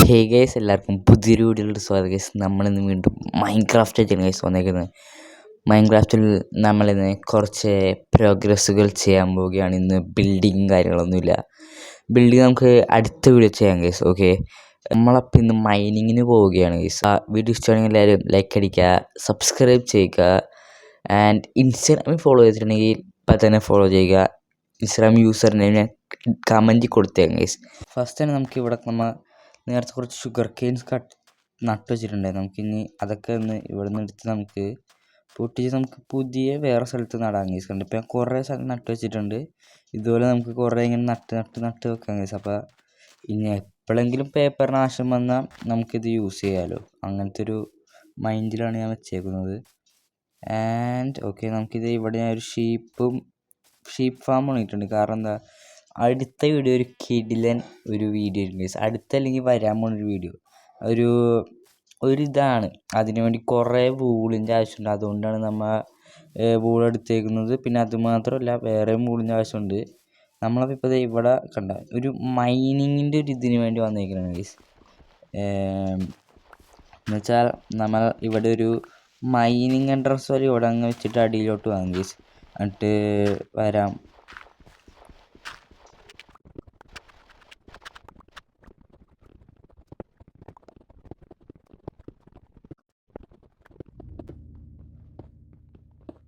Hey guys, എല്ലാവർക്കും പുതിയൊരു വീഡിയോയിലോട്ട് സ്വാഗതം ഗൈസ്. നമ്മളിന്ന് വീണ്ടും മൈൻക്രാഫ്റ്റ് ആയിട്ടാണ് ഗൈസ് വന്നേക്കുന്നത്. മൈൻക്രാഫ്റ്റിൽ നമ്മളിന്ന് കുറച്ച് പ്രോഗ്രസ്സുകൾ ചെയ്യാൻ പോവുകയാണ്. ഇന്ന് ബിൽഡിങ് കാര്യങ്ങളൊന്നുമില്ല. ബിൽഡിങ് നമുക്ക് അടുത്ത വീഡിയോ ചെയ്യാം ഗൈസ്. ഓക്കെ, നമ്മളപ്പോൾ ഇന്ന് മൈനിങ്ങിന് പോവുകയാണ് ഗൈസ്. ആ വീഡിയോ ഇഷ്ടമാണെങ്കിൽ എല്ലാവരും ലൈക്ക് അടിക്കുക, സബ്സ്ക്രൈബ് ചെയ്യുക. ആൻഡ് ഇൻസ്റ്റാഗ്രാമിൽ ഫോളോ ചെയ്തിട്ടുണ്ടെങ്കിൽ ഇപ്പം തന്നെ ഫോളോ ചെയ്യുക. ഇൻസ്റ്റാഗ്രാം യൂസറിനെ ഞാൻ കമൻറ്റ് കൊടുത്തേക്കാം ഗൈസ്. ഫസ്റ്റ് തന്നെ നമുക്ക് ഇവിടെ നേരത്തെ കുറച്ച് ഷുഗർ കെയിൻസ് നട്ട് വെച്ചിട്ടുണ്ടായിരുന്നു. നമുക്കിനി അതൊക്കെ ഒന്ന് ഇവിടെ നിന്ന് എടുത്ത് നമുക്ക് പൊട്ടിച്ച് നമുക്ക് പുതിയ വേറെ സ്ഥലത്ത് നടാൻ കേസ്. കണ്ട് ഇപ്പം ഞാൻ കുറേ സ്ഥലം നട്ട് വെച്ചിട്ടുണ്ട്. ഇതുപോലെ നമുക്ക് കുറേ ഇങ്ങനെ നട്ട് വെക്കാൻ കേസ്. അപ്പോൾ ഇനി എപ്പോഴെങ്കിലും പേപ്പറിന് ആവശ്യം വന്നാൽ നമുക്കിത് യൂസ് ചെയ്യാമല്ലോ, അങ്ങനത്തെ ഒരു മൈൻഡിലാണ് ഞാൻ വെച്ചേക്കുന്നത്. ആൻഡ് ഓക്കെ, നമുക്കിത് ഇവിടെ ഞാൻ ഒരു ഷീപ്പ് ഫാം പണിയിട്ടുണ്ട്. കാരണം എന്താ, അടുത്ത വീഡിയോ ഒരു കിടിലൻ ഒരു വീഡിയോ ആയിരിക്കും ഗൈസ്. അടുത്തല്ലെങ്കിൽ വരാൻ പോകുന്നൊരു വീഡിയോ ഒരിതാണ്. അതിനു വേണ്ടി കുറേ വൂളിൻ്റെ ആവശ്യമുണ്ട്. അതുകൊണ്ടാണ് നമ്മൾ വൂൾ എടുത്തേക്കുന്നത്. പിന്നെ അതുമാത്രമല്ല, വേറെയും വൂളിൻ്റെ ആവശ്യമുണ്ട്. നമ്മളപ്പോൾ ഇപ്പോൾ ഇവിടെ കണ്ട ഒരു മൈനിങ്ങിൻ്റെ ഒരു ഇതിന് വേണ്ടി വന്നേക്കുന്നതാണ് ഗൈസ്. എന്നുവെച്ചാൽ നമ്മൾ ഇവിടെ ഒരു മൈനിങ് എൻട്രൻസ് വരെ ഇവിടെ അങ്ങ് വെച്ചിട്ട് അടിയിലോട്ട് വാങ്ങും ഗൈസ്. എന്നിട്ട് വരാം.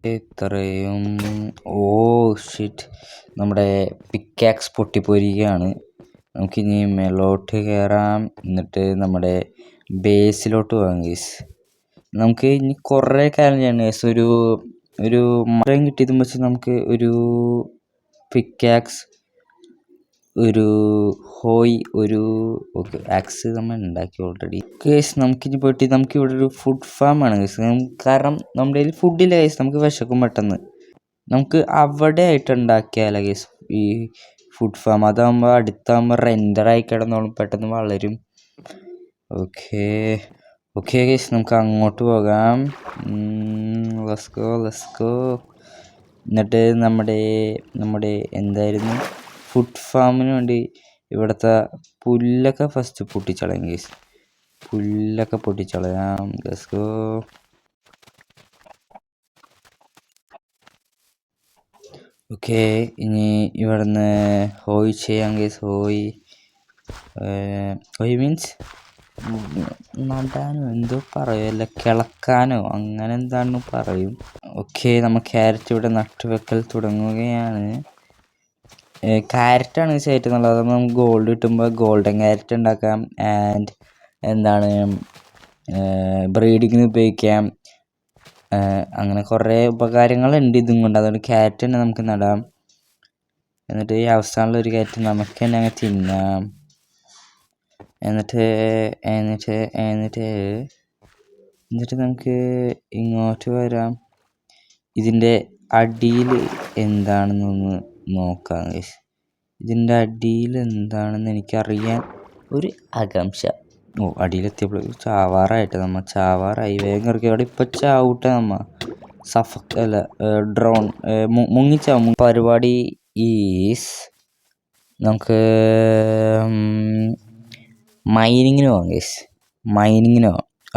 ഇത്രയും ഷിറ്റ്, നമ്മുടെ പിക്കാക്സ് പൊട്ടിപ്പോയിരിക്കുകയാണ്. നമുക്കിനി മേലോട്ട് കയറാം, എന്നിട്ട് നമ്മുടെ ബേസിലോട്ട് പോകാം ഗൈസ്. നമുക്ക് ഇനി കുറേ കാര്യം ചെയ്യണം ഗൈസ്. ഒരു മരം കിട്ടിയതും വെച്ച് നമുക്ക് ഒരു പിക്കാക്സ്, ഒരു ഹോയ്, ഓക്കെ ആക്സ് നമ്മൾ ഉണ്ടാക്കി ഓൾറെഡി ഗൈസ്. നമുക്കിനി പോയിട്ട് നമുക്കിവിടെ ഒരു ഫുഡ് ഫാം ആണ് ഗൈസ്. കാരണം നമ്മുടെ കയ്യിൽ ഫുഡില്ല ഗൈസ്, നമുക്ക് വിശക്കും പെട്ടെന്ന്. നമുക്ക് അവിടെ ആയിട്ട് ഉണ്ടാക്കിയാലോ ഗൈസ് ഈ ഫുഡ് ഫാം. അതാകുമ്പോൾ അടുത്താകുമ്പോൾ റെൻഡറായി കിടന്നോളും, പെട്ടെന്ന് വളരും. ഓക്കെ ഗൈസ്, നമുക്ക് അങ്ങോട്ട് പോകാം. Let's go. എന്നിട്ട് നമ്മുടെ എന്തായിരുന്നു ഫുഡ് ഫാമിന് വേണ്ടി ഇവിടുത്തെ പുല്ലൊക്കെ ഫസ്റ്റ് പൊട്ടിച്ചളയാം ഗൈസ്. പുല്ലൊക്കെ പൊട്ടിച്ചളയാം. Let's go. ഓക്കെ, ഇനി ഇവിടുന്ന് ഹോയ് ചെയ്യാം ഗൈസ്. ഹോയ് മീൻസ് നടാനോ എന്തോ പറയുമല്ലോ, കിളക്കാനോ അങ്ങനെ എന്താണെന്ന് പറയും. ഓക്കെ, നമ്മൾ ക്യാരറ്റ് ഇവിടെ നട്ടുവെക്കൽ തുടങ്ങുകയാണ്. ക്യാരറ്റാണ് ഏറ്റവും നല്ലത്. അതാകുമ്പോൾ നമുക്ക് ഗോൾഡ് കിട്ടുമ്പോൾ ഗോൾഡൻ ക്യാരറ്റ് ഉണ്ടാക്കാം. ആൻഡ് എന്താണ് ബ്രീഡിങ്ങിന് ഉപയോഗിക്കാം. അങ്ങനെ കുറേ ഉപകാരങ്ങളുണ്ട് ഇതും കൊണ്ട്. അതുകൊണ്ട് ക്യാരറ്റ് തന്നെ നമുക്ക് നടാം. എന്നിട്ട് ഈ അവസാനമുള്ള ഒരു ക്യാരറ്റ് നമുക്ക് തന്നെ അങ്ങ് തിന്നാം. എന്നിട്ട് നമുക്ക് ഇങ്ങോട്ട് വരാം. ഇതിൻ്റെ അടിയിൽ എന്താണെന്നൊന്ന് നോക്കാം ഗൈസ്. ഇതിൻ്റെ അടിയിൽ എന്താണെന്ന് എനിക്കറിയാൻ ഒരു ആകാംക്ഷ. അടിയിലെത്തിയപ്പോൾ ചാവാറായിട്ട് വേഗം ഇറക്കി. അവിടെ ഇപ്പം ചാവട്ടെ ഡ്രോൺ മുങ്ങിച്ചാവും. പരിപാടി ഈസ് നമുക്ക് മൈനിങ്ങിന് പോകാം ഗൈസ്.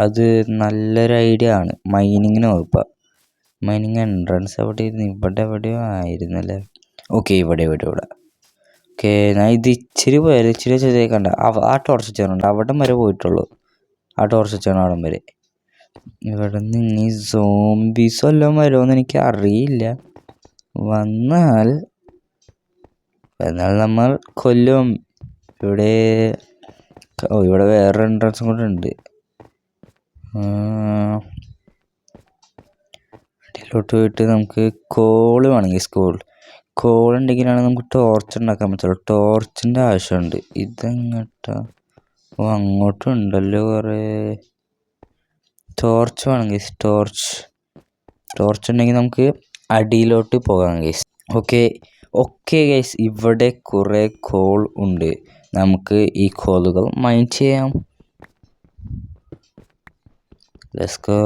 അത് നല്ലൊരു ഐഡിയ ആണ്. മൈനിങ്ങിന് പോകും. ഇപ്പം മൈനിങ് എൻട്രൻസ് എവിടെയോ ആയിരുന്നല്ലേ. ഓക്കെ, ഇവിടെ ഓക്കെ, ഞാൻ ഇത് ഇച്ചിരി ചെയ്തേക്കണ്ട. ആ ടോർച്ച് വെച്ചാലുണ്ട് അവിടം വരെ പോയിട്ടുള്ളൂ. ആ ടോർച്ച് വെച്ചാണ് അവിടം വരെ. ഇവിടെ നിന്ന് ഇനി സോംബീസ് വല്ലതും വരുമോയെന്ന് എനിക്ക് അറിയില്ല. വന്നാൽ നമ്മൾ കൊല്ലും. ഇവിടെ വേറെ എൻട്രൻസും കൂടെ ഉണ്ട്. അടിയിലോട്ട് പോയിട്ട് നമുക്ക് കോള് വേണമെങ്കിൽ കോൾ ഉണ്ടെങ്കിലാണ് നമുക്ക് ടോർച്ച് ഉണ്ടാക്കാൻ പറ്റുള്ളൂ. ടോർച്ചിൻ്റെ ആവശ്യമുണ്ട്. ഇതെങ്ങോട്ടാ? അങ്ങോട്ടും ഉണ്ടല്ലോ കുറേ. ടോർച്ച് വേണമെങ്കിൽ ടോർച്ച് ഉണ്ടെങ്കിൽ നമുക്ക് അടിയിലോട്ട് പോകാം ഗൈസ്. ഓക്കെ ഗൈസ്, ഇവിടെ കുറേ കോൾ ഉണ്ട്. നമുക്ക് ഈ കോളുകൾ മൈൻ ചെയ്യാം. Let's go.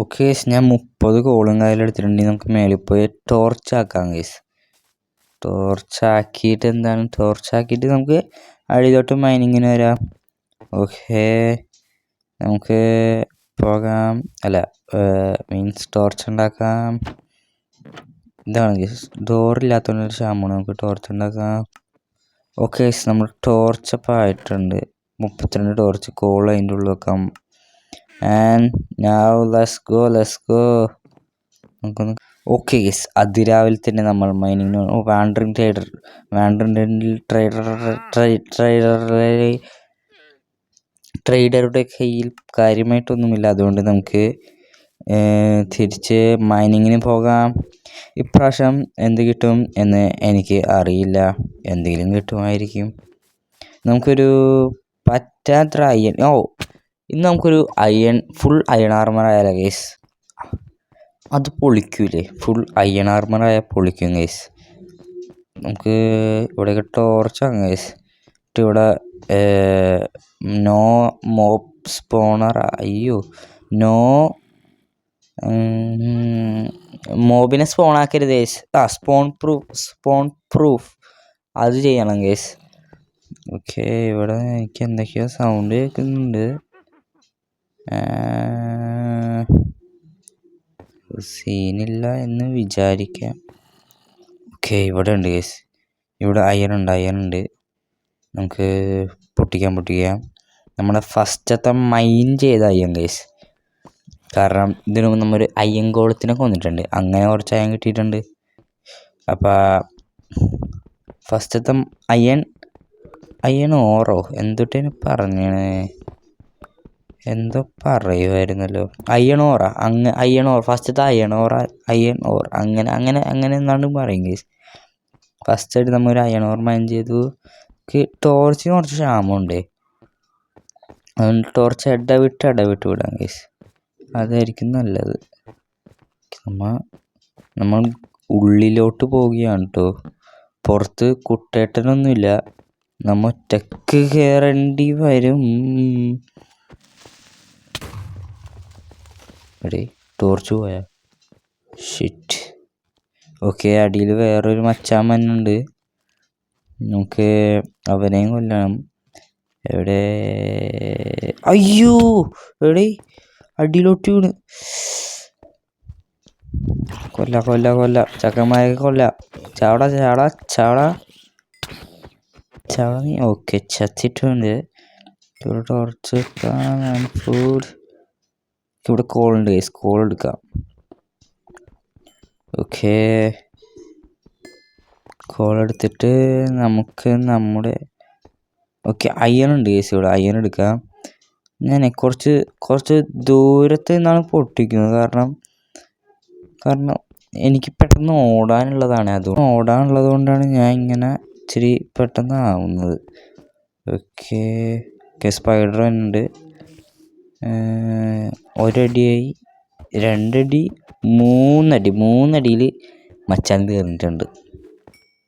ഓക്കെ ഗൈസ്, ഞാൻ 30 കോളും കയ്യിലെടുത്തിട്ടുണ്ടെങ്കിൽ നമുക്ക് മേളിൽ പോയി ടോർച്ചാക്കാം ഗൈസ്. ടോർച്ചാക്കിയിട്ട് നമുക്ക് അടിയിലോട്ട് മൈനിങ്ങിന് വരാം. ഓക്കെ, നമുക്ക് പോകാം. അല്ല, മീൻസ് ടോർച്ച് ഉണ്ടാക്കാം. ഇതാണ് ഗൈസ്, ഡോറില്ലാത്തതുകൊണ്ടൊരു ക്ഷാമമാണ്. നമുക്ക് ടോർച്ച് ഉണ്ടാക്കാം. ഓക്കെ ഗൈസ്, നമ്മൾ ടോർച്ചപ്പോൾ ആയിട്ടുണ്ട്. 32 ടോർച്ച് കോൾ അതിൻ്റെ ഉള്ളിൽ വെക്കാം. And now let's go. നമുക്കൊന്ന് ഓക്കെ ഗൈസ്, അതിരാവിലെ തന്നെ നമ്മൾ മൈനിങ്ങിന് ട്രേഡറുടെ കയ്യിൽ കാര്യമായിട്ടൊന്നുമില്ല. അതുകൊണ്ട് നമുക്ക് തിരിച്ച് മൈനിങ്ങിന് പോകാം. ഇപ്രാവശ്യം എന്ത് കിട്ടും എന്ന് എനിക്ക് അറിയില്ല. എന്തെങ്കിലും കിട്ടുമായിരിക്കും. നമുക്കൊരു പറ്റാത്ര ഇന്ന് നമുക്കൊരു ഫുൾ അയൺ ആർമർ ആയാലോ ഗൈസ്? അത് പൊളിക്കൂലേ? ഫുൾ അയൺ ആർമർ ആയാൽ പൊളിക്കും ഗൈസ്. നമുക്ക് ഇവിടെയൊക്കെ ടോർച്ചാണ് ഗൈസ്. ഇവിടെ നോ മോബ് സ്പോണർ, നോ മോബിനെ സ്പോൺ ആക്കരുത് ഗൈസ്. സ്പോൺ പ്രൂഫ് അത് ചെയ്യണം ഗൈസ്. ഓക്കെ, ഇവിടെ എനിക്ക് എന്തൊക്കെയോ സൗണ്ട് കേൾക്കുന്നുണ്ട്. സീനില്ല എന്ന് വിചാരിക്കാം. ഓക്കെ, ഇവിടെ ഉണ്ട് ഗൈസ്. ഇവിടെ അയൺ ഉണ്ട്. നമുക്ക് പൊട്ടിക്കാം. നമ്മുടെ ഫസ്റ്റത്തെ മൈൻ ചെയ്ത അയ്യൻ ഗൈസ്. കാരണം ഇതിനു മുമ്പ് നമ്മൊരു അയ്യൻ കോളത്തിനൊക്കെ വന്നിട്ടുണ്ട്. അങ്ങനെ കുറച്ച് അയ്യൻ കിട്ടിയിട്ടുണ്ട്. അപ്പോൾ ഫസ്റ്റത്തെ അയ്യൺ ഓറോ എന്തൊട്ടേന് പറഞ്ഞാണ്, എന്തോ പറയുമായിരുന്നല്ലോ. അയ്യൺ ഓർ ഫസ്റ്റത്തെ അയ്യൺ ഓർ അങ്ങനെ എന്നാണ് പറയും ഗൈസ്. ഫസ്റ്റായിട്ട് നമ്മൾ ഒരു അയൺ ഓർ മൈൻ ചെയ്തു. ടോർച്ചിന് കുറച്ച് ക്ഷാമമുണ്ട്. അതുകൊണ്ട് ടോർച്ച് ഇടവിട്ട് വിടാം ഗൈസ്. അതായിരിക്കും നല്ലത്. നമ്മൾ ഉള്ളിലോട്ട് പോവുകയാണ് കേട്ടോ. പുറത്ത് കുട്ടേട്ടനൊന്നുമില്ല. നമ്മ ഒറ്റക്ക് കയറേണ്ടി വരും. ടോർച്ച് പോയാ ഷിറ്റ്. ഓക്കെ, അടിയിൽ വേറൊരു മച്ചാമ്മനുണ്ട്. നമുക്ക് അവനെയും കൊല്ലണം. എവിടെ? അയ്യോ, എവിടെ? അടിയിലോട്ട് വീണ്. കൊല്ല ചക്കന്മാരെ കൊല്ല. ചാവട നീ. ഓക്കെ, ചത്തിട്ടുണ്ട്. ഇവിടെ ടോർച്ച് ഫുഡ്. ഇവിടെ കോളുണ്ട് ഗൈസ്, കോൾ എടുക്കാം. ഓക്കെ, കോൾ എടുത്തിട്ട് നമുക്ക് അയ്യൺ ഉണ്ട് ഗൈസ്. ഇവിടെ അയ്യൺ എടുക്കാം. ഞാൻ കുറച്ച് ദൂരത്ത് നിന്നാണ് പൊട്ടിക്കുന്നത്. കാരണം എനിക്ക് പെട്ടെന്ന് ഓടാനുള്ളത് കൊണ്ടാണ് ഞാൻ ഇങ്ങനെ ഇച്ചിരി പെട്ടെന്ന് ആവുന്നത്. ഓക്കെ, സ്പൈഡർ ഉണ്ട്. ഒരടിയായി, 2 അടി, 3 അടി. 3 അടിയിൽ മച്ചാൻ തീർന്നിട്ടുണ്ട്.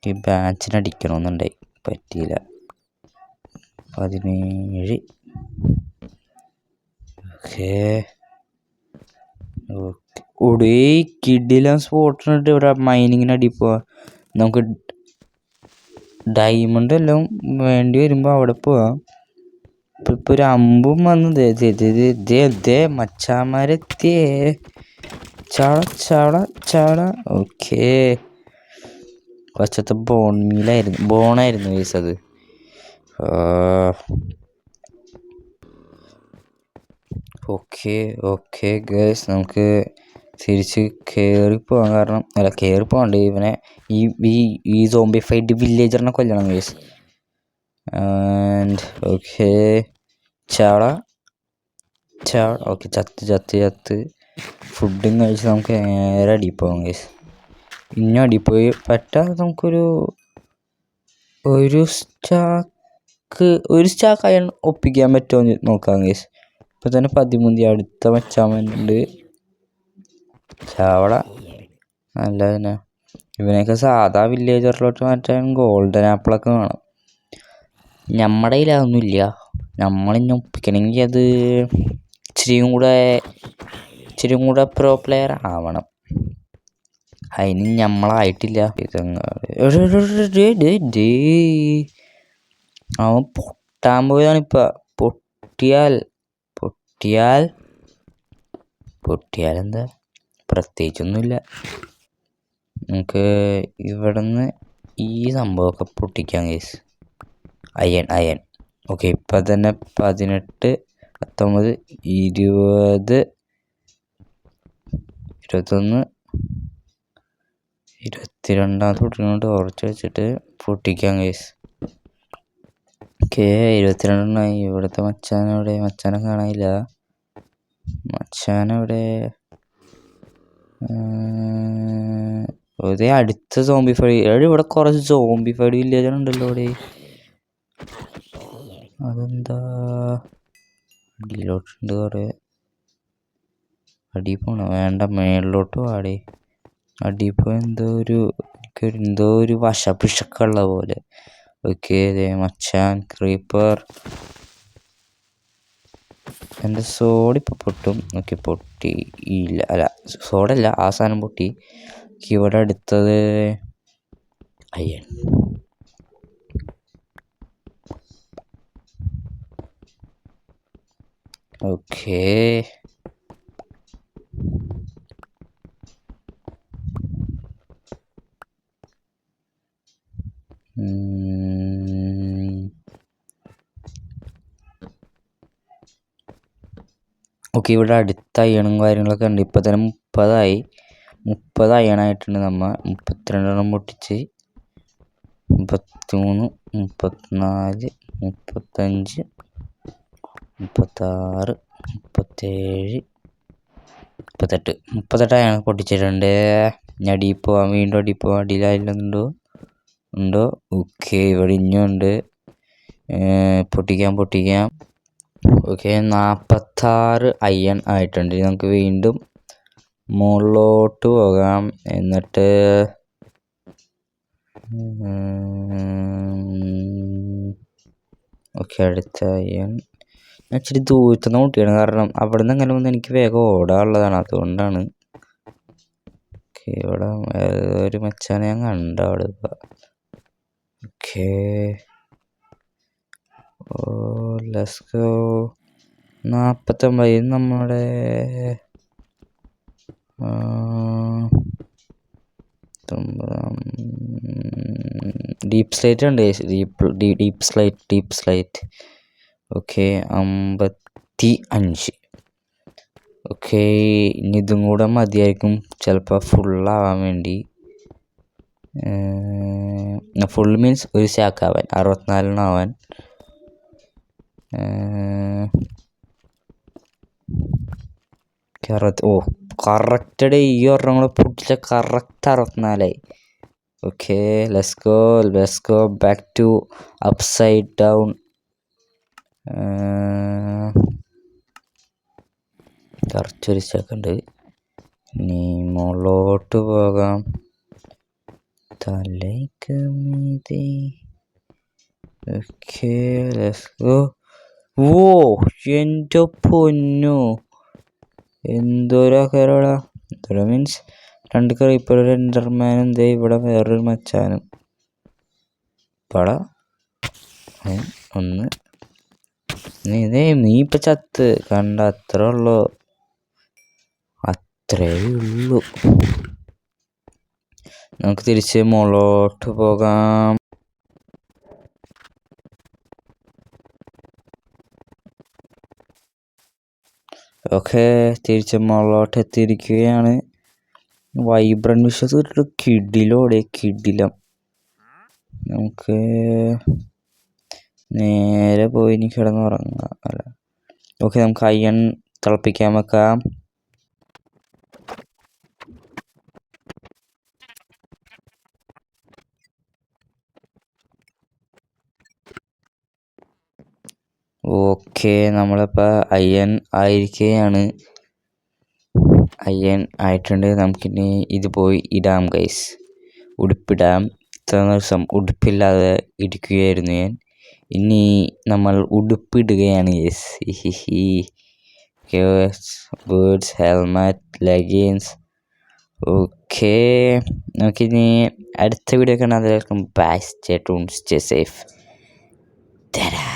ഈ ബാച്ചിനടിക്കണമെന്നുണ്ടായി, പറ്റിയില്ല. 17. ഓക്കെ, കിഡിലും സ്പോട്ടിനിട്ട് ഇവിടെ മൈനിങ്ങിനടി പോവാ. നമുക്ക് ഡയമണ്ട് എല്ലാം വേണ്ടി വരുമ്പോൾ അവിടെ പോവാം. ഇപ്പൊ ഒരു അമ്പും വന്ന് മച്ചാമാരെത്തിയേ. ചാട. ഓക്കെ, വശത്തെ ബോണായിരുന്നു ഗൈസ് അത്. ഓക്കെ ഗൈസ്, നമുക്ക് തിരിച്ച് കയറിപ്പോകാം. കയറിപ്പോകണ്ട്. ഇവനെ ഈ സോംബിഫൈഡ് വില്ലേജറിനെ കൊല്ലണം ഗൈസ്. ആൻഡ് ഓക്കെ, ചാട. ഓക്കെ, ചത്ത്. ഫുഡും കഴിച്ച് നമുക്ക് നേരെ അടിയിൽ പോകാം ഗൈസ്. ഇനി അടിയിൽ പോയി പറ്റാതെ നമുക്കൊരു സ്റ്റാക്ക് അയൺ ഒപ്പിക്കാൻ പറ്റുമോ നോക്കാം ഗൈസ്. ഇപ്പം തന്നെ 13. അടുത്ത മച്ചാമുണ്ട്. ചാവട. നല്ല തന്നെ. ഇവനെയൊക്കെ സാധാ വില്ലേജറിലോട്ട് മാറ്റാൻ ഗോൾഡൻ ആപ്പിളൊക്കെ വേണം. നമ്മുടെ കയ്യിൽ അതൊന്നുമില്ല. നമ്മളിനി ഒപ്പിക്കണമെങ്കിൽ അത് ഇച്ചിരിയും കൂടെ ഇച്ചിരി കൂടെ പ്രോ പ്ലെയർ ആവണം. അതിന് നമ്മളായിട്ടില്ല. അവൻ പൊട്ടാൻ പോയതാണിപ്പോൾ. പൊട്ടിയാലെന്താ, പ്രത്യേകിച്ചൊന്നുമില്ല. നമുക്ക് ഇവിടെ നിന്ന് ഈ സംഭവമൊക്കെ പൊട്ടിക്കാം ഗൈസ്. അയൺ. ഓക്കെ, ഇപ്പം തന്നെ 18, 19, 20, 21, 22 പൊട്ടിക്കൊണ്ട് ഉറച്ച് വെച്ചിട്ട് പൊട്ടിക്കാം ഗൈസ്. ഓക്കെ, 22 ഇവിടുത്തെ മച്ചാനെ കാണാനില്ല. മച്ചാനെവിടെ? അതേ അടുത്ത സോംബിഫൈഡ്. ഇവിടെ കുറച്ച് സോംബിഫൈഡ് വില്ലേജുണ്ടല്ലോ ഇവിടെ. അതെന്താ അടിയിലോട്ടുണ്ട് കുറേ. അടിയിൽ പോണോ? വേണ്ട, മേളിലോട്ട് പാടേ. അടിയിൽ പോയി എന്തോ ഒരു വശപിശക്കുള്ള പോലെ. ഓക്കെ, മച്ചാൻ ക്രീപ്പർ. എൻ്റെ സോഡിപ്പോൾ പൊട്ടും. ഓക്കെ, പൊട്ടിയില്ല. അല്ല, സോഡല്ല, ആ സാധനം പൊട്ടി. ഇവിടെ അടുത്തത് അയ്യൻ. ഓക്കേ, ഇവിടെ അടുത്ത അയണും കാര്യങ്ങളൊക്കെ ഉണ്ട്. ഇപ്പം തന്നെ 30 അയണായിട്ടുണ്ട്. 32 പൊട്ടിച്ച് 33, 34, 35, 36, 37, 38 അയൺ പൊട്ടിച്ചിട്ടുണ്ട്. അടിയിൽ പോവാം, വീണ്ടും അടിയിൽ പോവാം. അടിയിലായില്ലെന്നുണ്ടോ? ഉണ്ടോ? ഓക്കെ, ഇവിടെ ഇനിയുണ്ട്. പൊട്ടിക്കാം. ഓക്കെ, 46 അയൺ ആയിട്ടുണ്ട്. നമുക്ക് വീണ്ടും മുകളിലോട്ട് പോകാം. എന്നിട്ട് ഓക്കെ, അടുത്ത അയൺ ഞാൻ ഇച്ചിരി ദൂരത്തുനിന്ന് പൊട്ടിയാണ്. കാരണം അവിടെ നിന്ന് അങ്ങനെ വന്ന് എനിക്ക് വേഗം ഓടാനുള്ളതാണ്, അതുകൊണ്ടാണ്. ഓക്കെ, ഇവിടെ ഒരു മച്ചാനെ ഞാൻ കണ്ട അവിടെ. Okay, let's go. 49 നമ്മുടെ ഡീപ്പ് സ്ലൈറ്റ് ഉണ്ട്. Deep slight. ഓക്കെ, 55. ഓക്കെ, ഇനി ഇതും കൂടെ മതിയായിരിക്കും ചിലപ്പോൾ ഫുള്ളാവാൻ വേണ്ടി. ഫുൾ മീൻസ് ഒരു ശാക്കാവാൻ, 64 കറക്റ്റ് ഡേ. ഈ ഒരെണ്ണം കൂടെ പൊട്ടിച്ച correct 64. Okay, let's go back to upside down. കുറച്ചൊരു സെക്കൻഡ്. ഇനി മുകളിലോട്ട് പോകാം. തലേക്ക് മീതെ. Okay, let's go. എൻ്റെ പൊന്നു, എന്തോരാക്കാരോടാ. മീൻസ് 2 ക്രീപ്പർ, ഒരു എൻഡർമാനും ഇവിടെ വേറൊരു മച്ചാനും. പടാ ഒന്ന്. നീ ഇപ്പം ചത്ത് കണ്ട, അത്രേ ഉള്ളൂ. നമുക്ക് തിരിച്ച് മുകളിലോട്ട് പോകാം. ഓക്കെ, തിരിച്ച് മുകളിലോട്ട് എത്തിയിരിക്കുകയാണ്. വൈബ്രന്റ് വിഷസ് ഒരു കിടിലം. നമുക്ക് നേരെ പോയി ഇനി കിടന്നുറങ്ങാം. അല്ല, ഓക്കെ, നമുക്ക് അയൺ തിളപ്പിക്കാൻ വെക്കാം. ഓക്കെ, നമ്മളിപ്പോൾ അയൺ ആയിരിക്കുകയാണ്. അയൺ ആയിട്ടുണ്ട്. നമുക്കിനി ഇത് പോയി ഇടാം ഗൈസ്. ഉടുപ്പിടാം. ഇത്ര ദിവസം ഉടുപ്പില്ലാതെ ഇരിക്കുകയായിരുന്നു ഞാൻ. ഇനി നമ്മൾ ഉടുപ്പിടുകയാണ് guys. Boots, helmet, leggings. Okay, നമുക്കിനി അടുത്ത വീഡിയോ കാണാം. എല്ലാവർക്കും bye, stay tuned, stay safe. Ta-da!